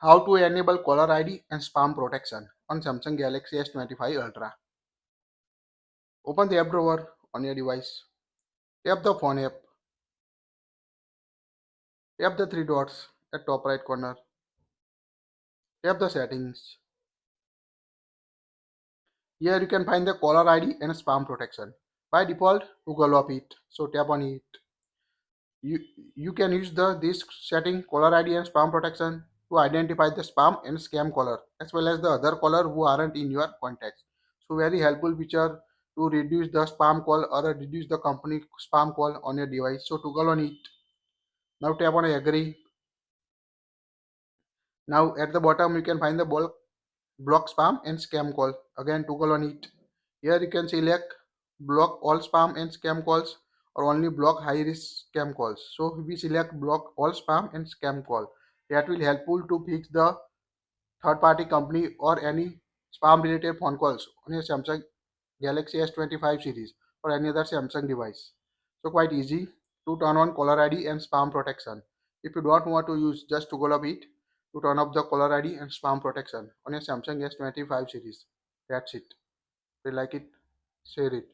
How to enable caller ID and spam protection on Samsung Galaxy S25 Ultra. Open the app drawer on your device. Tap the phone app. Tap the three dots at top right corner. Tap the settings. Here you can find the caller ID and spam protection. By default, Google of it. So tap on it. You, you can use this setting caller ID and spam protection to identify the spam and scam caller as well as the other caller who aren't in your contacts. So very helpful feature to reduce the spam call or reduce the company spam call on your device. So toggle on it. Now tap on I agree. Now at the bottom you can find the block spam and scam call. Again toggle on it. Here you can select block all spam and scam calls or only block high risk scam calls. So we select block all spam and scam call. That will helpful to fix the third party company or any spam related phone calls on your Samsung Galaxy S25 series or any other Samsung device. So quite easy to turn on caller ID and spam protection. If you don't want to use, just toggle up it to turn off the caller ID and spam protection on your Samsung S25 series. That's it. If you like it, share it.